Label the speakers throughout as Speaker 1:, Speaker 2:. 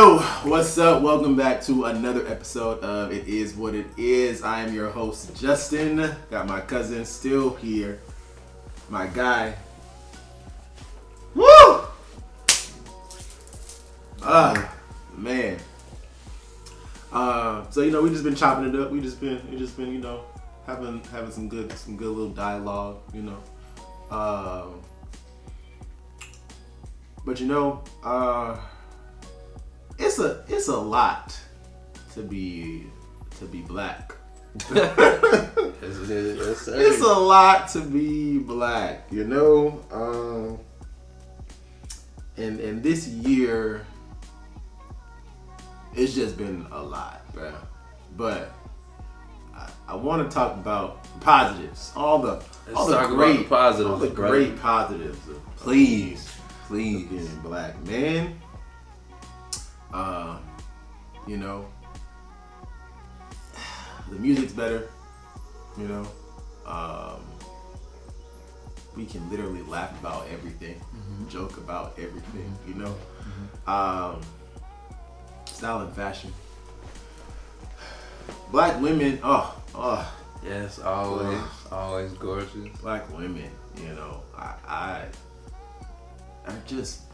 Speaker 1: Yo, what's up? Welcome back to another episode of It Is What It Is. I am your host, Justin. Got my cousin still here. My guy. Woo! Man. So we just been chopping it up. We just been, having some good little dialogue, But it's a lot to be black. It's a lot to be black, and this year it's just been a lot, bruh. But I want to talk about positives, all the great positives of
Speaker 2: please
Speaker 1: being black, man. The music's better, we can literally laugh about everything, joke about everything, style and fashion. Black women,
Speaker 2: yes, always gorgeous.
Speaker 1: Black women,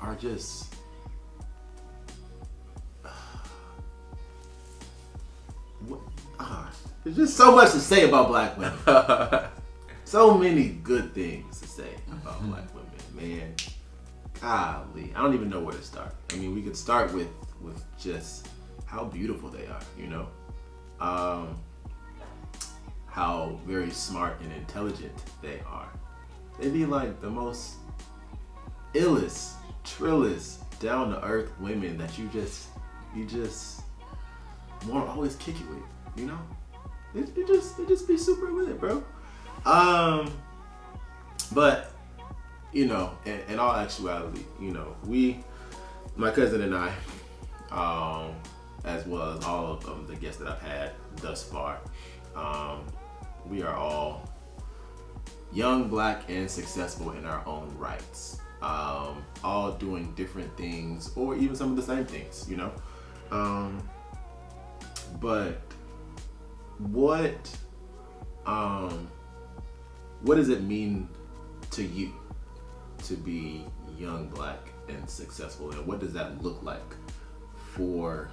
Speaker 1: are just there's just so much to say about black women. So many good things to say about black women, man. Golly, I don't even know where to start. I mean, we could start with just how beautiful they are, how very smart and intelligent they are. They be like the most illest, trillest, down to earth women that you just want to always kick it with, It just be super lit, bro. But in all actuality, my cousin and I, as well as all of the guests that I've had thus far, we are all young, black, and successful in our own rights. All doing different things, or even some of the same things, But what does it mean to you to be young, black, and successful, and what does that look like for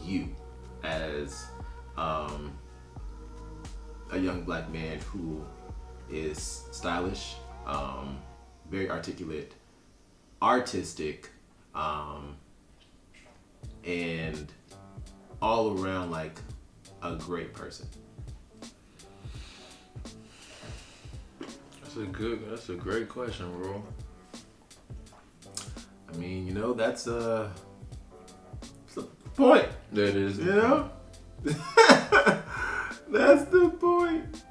Speaker 1: you as a young black man who is stylish, very articulate, artistic, and all around like a great person?
Speaker 2: That's a great question, bro.
Speaker 1: I mean, that's the point.
Speaker 2: That is,
Speaker 1: that's the point.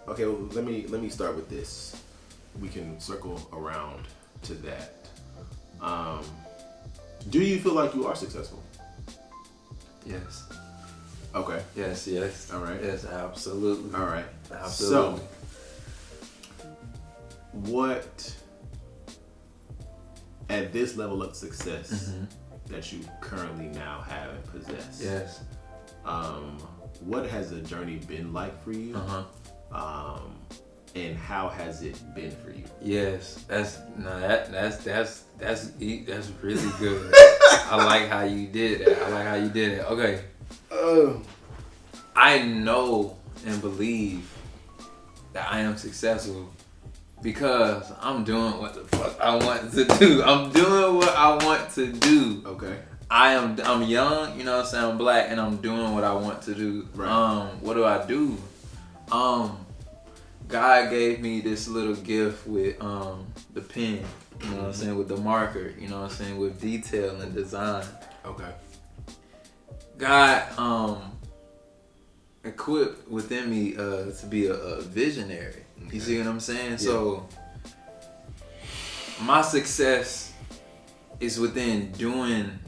Speaker 1: Okay, well, let me start with this. We can circle around to that. Do you feel like you are successful?
Speaker 2: Yes.
Speaker 1: Okay.
Speaker 2: Yes.
Speaker 1: All right.
Speaker 2: Yes, absolutely.
Speaker 1: All right.
Speaker 2: Absolutely.
Speaker 1: So, what at this level of success that you currently now have and possess?
Speaker 2: Yes.
Speaker 1: What has the journey been like for you? And how has it been for you?
Speaker 2: Yes, that's really good. I like how you did that. Okay. I know and believe that I am successful because I'm doing what the fuck I want to do. I'm doing what I want to do.
Speaker 1: Okay.
Speaker 2: I'm young, I'm black, and I'm doing what I want to do.
Speaker 1: Right.
Speaker 2: What do I do? God gave me this little gift with the pen, with the marker, with detail and design.
Speaker 1: Okay.
Speaker 2: God equipped within me to be a visionary. Okay. You see what I'm saying? Yeah. So my success is within doing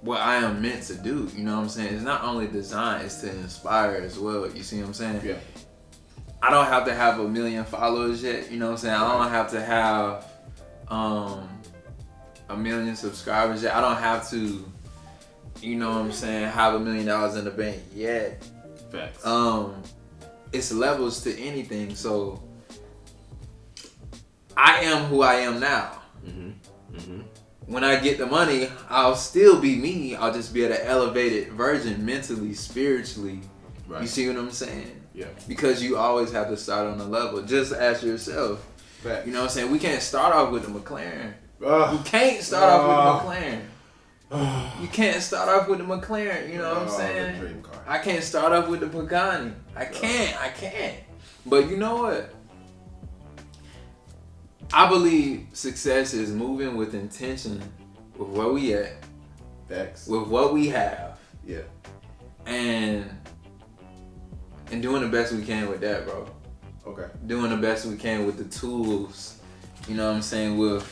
Speaker 2: what I am meant to do. You know what I'm saying? It's not only design, it's to inspire as well. You see what I'm saying?
Speaker 1: Yeah.
Speaker 2: I don't have to have 1 million followers yet. You know what I'm saying? I don't have to have 1 million subscribers yet. I don't have to, you know what I'm saying, have $1 million in the bank yet.
Speaker 1: Facts.
Speaker 2: It's levels to anything. So I am who I am now. When I get the money, I'll still be me. I'll just be at an elevated version, mentally, spiritually. Right. You see what I'm saying?
Speaker 1: Yeah.
Speaker 2: Because you always have to start on a level. Just ask yourself.
Speaker 1: Facts.
Speaker 2: You know what I'm saying? We can't start off with the McLaren. You can't start off with the McLaren. You can't start off with the McLaren. You know what I'm saying?
Speaker 1: The dream car.
Speaker 2: I can't start off with the Pagani. I can't. But you know what? I believe success is moving with intention with where we at.
Speaker 1: Facts.
Speaker 2: With what we have.
Speaker 1: Yeah.
Speaker 2: And doing the best we can with that, bro.
Speaker 1: Okay.
Speaker 2: Doing the best we can with the tools. You know what I'm saying? With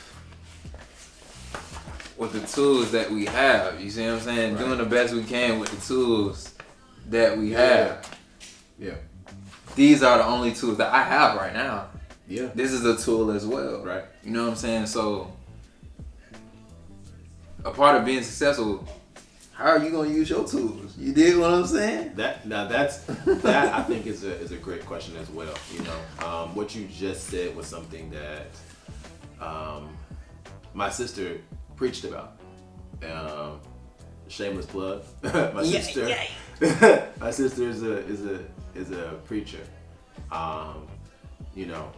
Speaker 2: the tools that we have. You see what I'm saying? Right. Doing the best we can with the tools that we have.
Speaker 1: Yeah.
Speaker 2: These are the only tools that I have right now.
Speaker 1: Yeah.
Speaker 2: This is a tool as well.
Speaker 1: Right.
Speaker 2: You know what I'm saying? So a part of being successful, how are you gonna use your tools? You dig what I'm saying?
Speaker 1: That I think is a great question as well. You know, what you just said was something that my sister preached about. Shameless plug. My sister is a preacher. You know,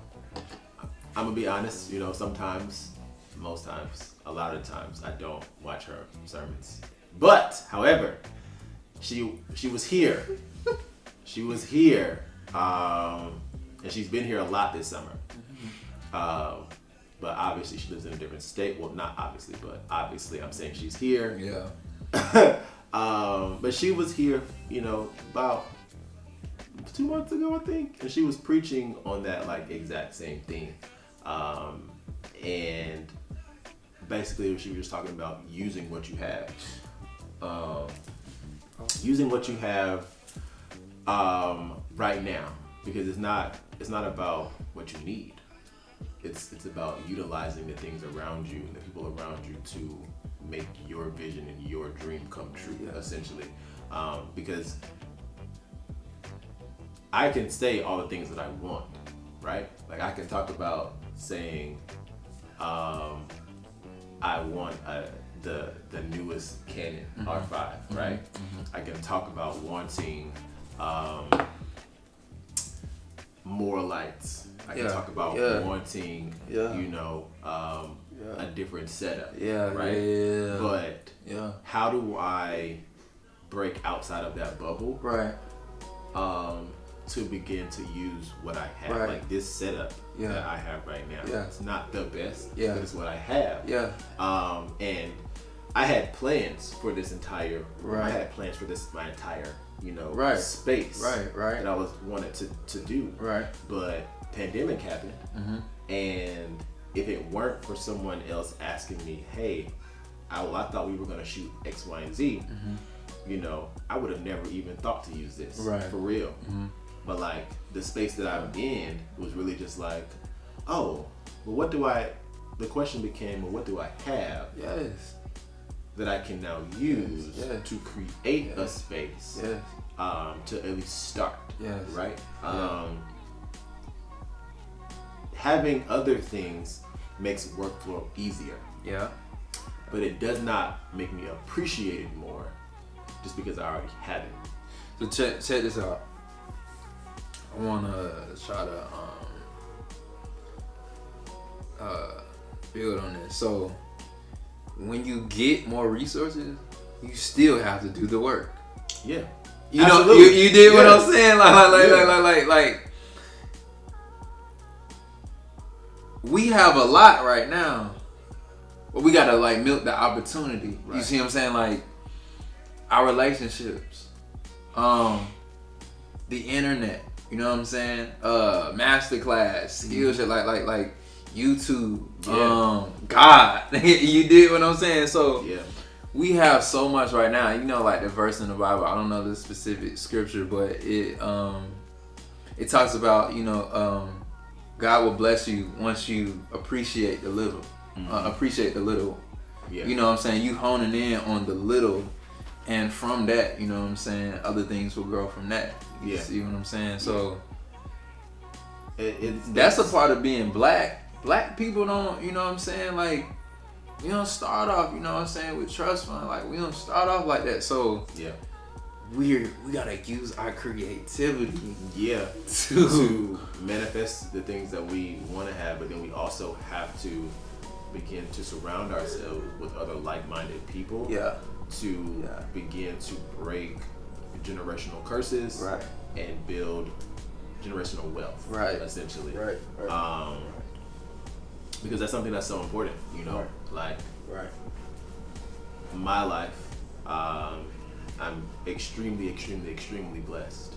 Speaker 1: I'm gonna be honest. You know, sometimes, most times, a lot of times, I don't watch her sermons. But, however, she was here. She was here, and she's been here a lot this summer. But obviously, she lives in a different state. Well, not obviously, but obviously, I'm saying she's here.
Speaker 2: Yeah.
Speaker 1: But she was here, you know, about 2 months ago, I think, and she was preaching on that like exact same thing, and basically she was just talking about using what you have, right now, because it's not about what you need. It's about utilizing the things around you and the people around you to make your vision and your dream come true, essentially, because I can say all the things that I want, right? Like I can talk about saying, I want the newest Canon R5, right? I can talk about wanting more lights. I can talk about wanting, you know, a different setup, right? But how do I break outside of that bubble,
Speaker 2: right?
Speaker 1: To begin to use what I have, like this setup that I have right now. It's not the best, but it's what I have. And I had plans for this entire. I had plans for my entire, you know, space. That I wanted to do. But pandemic happened, and if it weren't for someone else asking me, hey, I thought we were gonna shoot X, Y, and Z. You know, I would have never even thought to use this for real. But like the space that I'm in was really just like, oh, well, the question became, well, what do I have that I can now use to create a space to at least start, right? Having other things makes workflow easier. But it does not make me appreciate it more just because I already have it.
Speaker 2: So check this out. I want to try to build on this. So when you get more resources, you still have to do the work.
Speaker 1: Yeah.
Speaker 2: You Absolutely. Know, you did what I'm saying? Like, we have a lot right now, but we gotta like milk the opportunity. You see what I'm saying? Like our relationships, the internet. You know what I'm saying? Masterclass, skills, like YouTube, God. You did what I'm saying? So we have so much right now. You know, like the verse in the Bible. I don't know the specific scripture, but it talks about, you know, God will bless you once you appreciate the little. Appreciate the little.
Speaker 1: Yeah.
Speaker 2: You know what I'm saying? You honing in on the little, and from that, you know what I'm saying, other things will grow from that. You see what I'm saying? So that's a part of being black. Black people don't, you know what I'm saying, like, we don't start off, you know what I'm saying, with trust fund. Like, we don't start off like that. So we gotta use our creativity
Speaker 1: to manifest the things that we want to have, but then we also have to begin to surround ourselves with other like-minded people to begin to break generational curses and build generational wealth, essentially. Because that's something that's so important, you know. Like my life, I'm extremely blessed,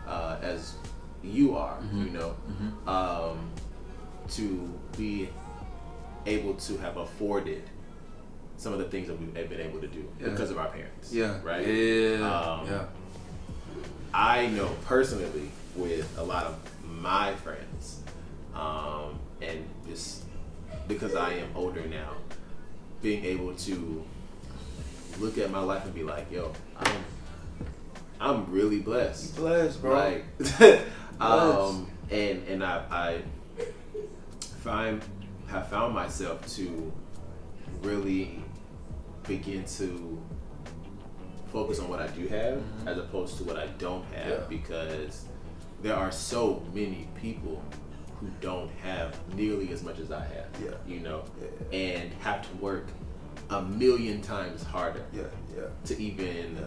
Speaker 1: as you are, you know, to be able to have afforded some of the things that we've been able to do because of our parents. I know personally with a lot of my friends, and just because I am older now, being able to look at my life and be like, yo, I'm really blessed.
Speaker 2: Blessed, bro.
Speaker 1: Like, and I have found myself to really begin to focus on what I do have as opposed to what I don't have, because there are so many people who don't have nearly as much as I have, you know, and have to work a million times harder to even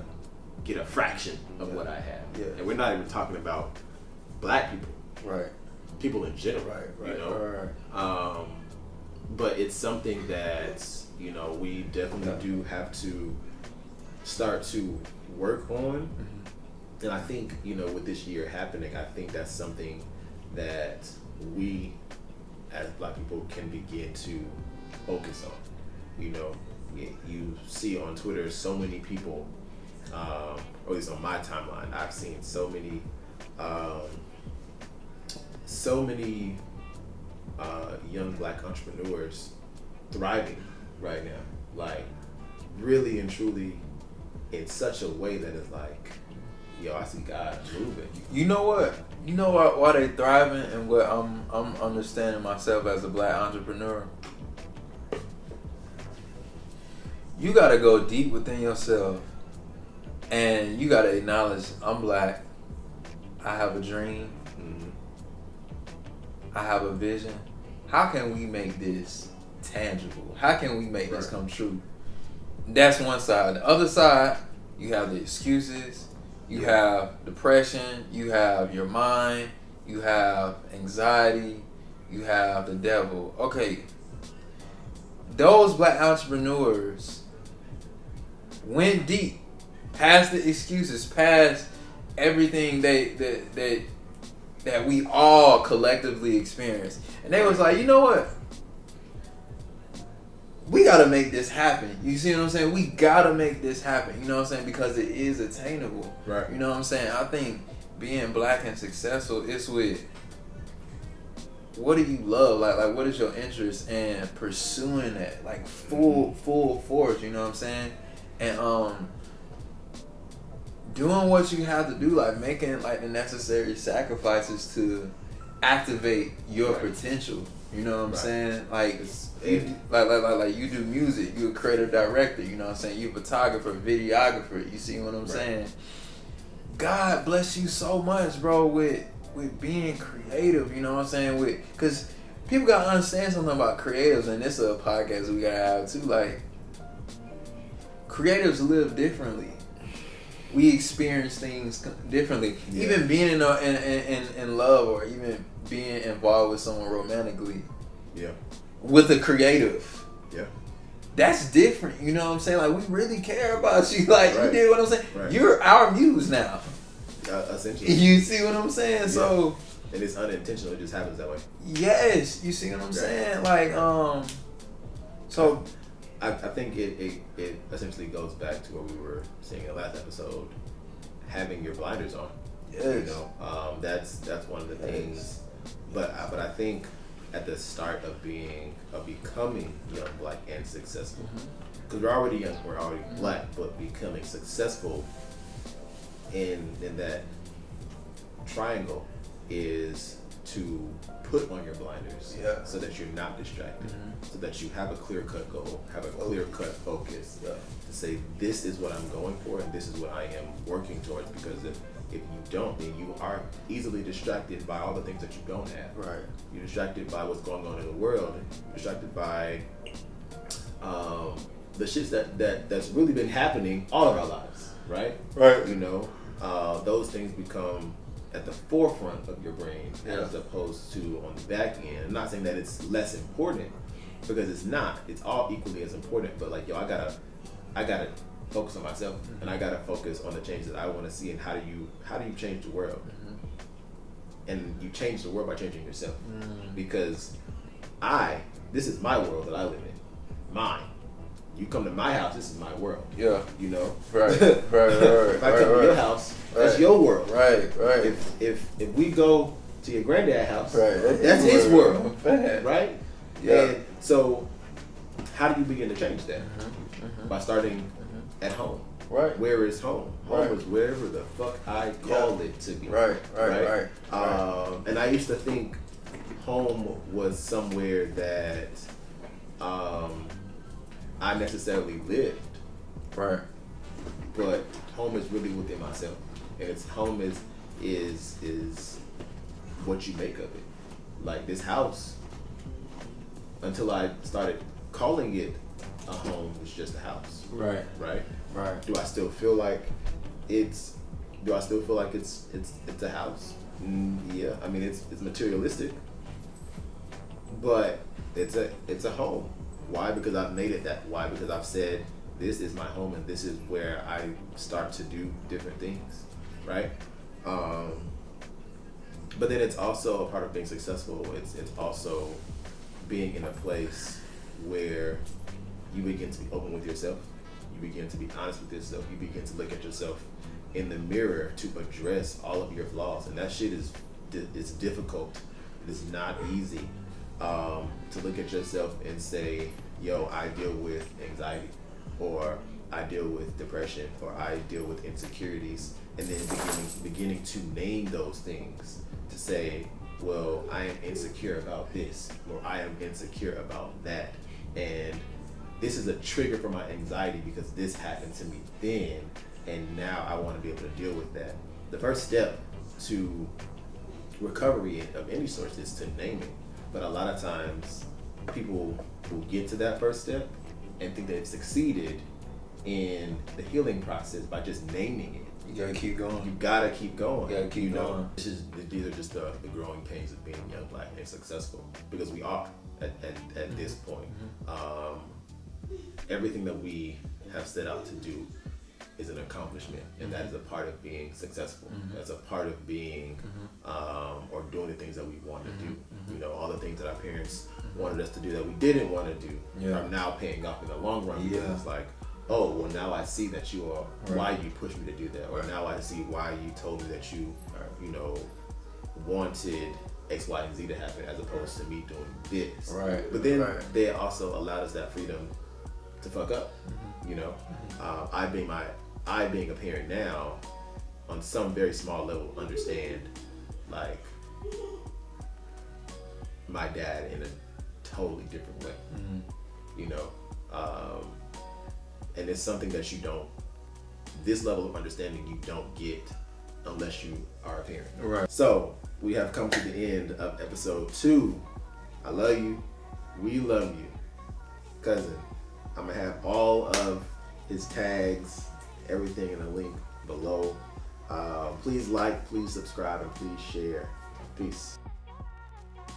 Speaker 1: get a fraction of what I have. And we're not even talking about black people, people in general, you know. But it's something that, you know, we definitely do have to start to work on. And I think, you know, with this year happening, I think that's something that we as black people can begin to focus on. You know, you see on Twitter so many people, or at least on my timeline, I've seen so many young black entrepreneurs thriving right now, like really and truly in such a way that is like, yo, I see God moving.
Speaker 2: You know what? You know why they thriving, and what I'm understanding myself as a black entrepreneur. You gotta go deep within yourself, and you gotta acknowledge, I'm black. I have a dream. I have a vision. How can we make this tangible? How can we make this come true? That's one side. The other side, you have the excuses. You have depression. You have your mind. You have anxiety. You have the devil. Okay. Those black entrepreneurs went deep, past the excuses, past everything that we all collectively experienced. And they was like, you know what? We gotta make this happen. You see what I'm saying? We gotta make this happen. You know what I'm saying? Because it is attainable.
Speaker 1: Right.
Speaker 2: You know what I'm saying? I think being black and successful is with, what do you love? Like what is your interest in pursuing that? Like full force, you know what I'm saying? And doing what you have to do, like making like the necessary sacrifices to activate your potential. You know what I'm saying? Like like you do music, you're a creative director, you know what I'm saying? You're a photographer, videographer, you see what I'm saying? God bless you so much, bro, with being creative, you know what I'm saying? Because people gotta understand something about creatives, and this is a podcast we gotta have too. Like, creatives live differently. We experience things differently. Yeah. Even being in love, or even being involved with someone romantically.
Speaker 1: Yeah.
Speaker 2: With a creative.
Speaker 1: Yeah.
Speaker 2: That's different. You know what I'm saying? Like, we really care about you. Like, you did what I'm saying? Right. You're our muse now.
Speaker 1: Essentially.
Speaker 2: You see what I'm saying? Yeah. So.
Speaker 1: And it's unintentional. It just happens that way.
Speaker 2: Yes. You see what I'm saying? Like, so
Speaker 1: I think it essentially goes back to what we were saying in the last episode, having your blinders on.
Speaker 2: Yes.
Speaker 1: You know, that's one of the things. But I think at the start of becoming young, black, and successful, because we're already young, we're already black, but becoming successful in that triangle is to put on your blinders, so that you're not distracted, so that you have a clear-cut goal, have a clear-cut focus, to say this is what I'm going for and this is what I am working towards. Because if you don't, then you are easily distracted by all the things that you don't have.
Speaker 2: Right.
Speaker 1: You're distracted by what's going on in the world. You're distracted by the shits that's really been happening all of our lives, right?
Speaker 2: Right.
Speaker 1: You know, those things become at the forefront of your brain as opposed to on the back end. I'm not saying that it's less important, because it's not. It's all equally as important. But like, yo, I gotta focus on myself, and I gotta focus on the change that I want to see. And how do you change the world? And you change the world by changing yourself, because this is my world that I live in, mine. You come to my house, this is my world. Yeah. You know? Right. If I come to your house, that's your world. Right. If we go to your granddad's house, that's his world. Right? Yeah. And so how do you begin to change that? By starting at home. Right. Where is home? Home is wherever the fuck I call it to be. Right. And I used to think home was somewhere that I necessarily lived. Right. But home is really within myself. And it's home is what you make of it. Like this house, until I started calling it a home, was just a house. Right. Do I still feel like it's a house? Yeah. I mean, it's materialistic, but it's a home. Why? Because I've made it that. Why? Because I've said this is my home and this is where I start to do different things, right? But then it's also a part of being successful. It's also being in a place where you begin to be open with yourself. You begin to be honest with yourself. You begin to look at yourself in the mirror to address all of your flaws, and that shit is difficult. It is not easy. To look at yourself and say, yo, I deal with anxiety, or I deal with depression, or I deal with insecurities, and then beginning to name those things, to say, well, I am insecure about this, or I am insecure about that, and this is a trigger for my anxiety because this happened to me then, and now I want to be able to deal with that. The first step to recovery of any sort is to name it. But a lot of times, people will get to that first step and think they've succeeded in the healing process by just naming it. You gotta keep going. You gotta keep going. You gotta keep going. These are just the growing pains of being young, black, and successful, because we are at this point. Everything that we have set out to do is an accomplishment, and that is a part of being successful. That's a part of being or doing the things that we want to do. You know, all the things that our parents wanted us to do that we didn't want to do are now paying off in the long run, because it's like, oh, well, now I see that you are why you pushed me to do that, or now I see why you told me that you wanted X, Y, and Z to happen, as opposed to me doing this. Right. But then they also allowed us that freedom to fuck up. You know, I being a parent now, on some very small level, understand like my dad in a totally different way. You know, and it's something that you don't. This level of understanding you don't get unless you are a parent. Right. So we have come to the end of episode 2. I love you. We love you, cousin. I'm gonna have all of his tags, everything in a link below. Please like, please subscribe, and please share. Peace.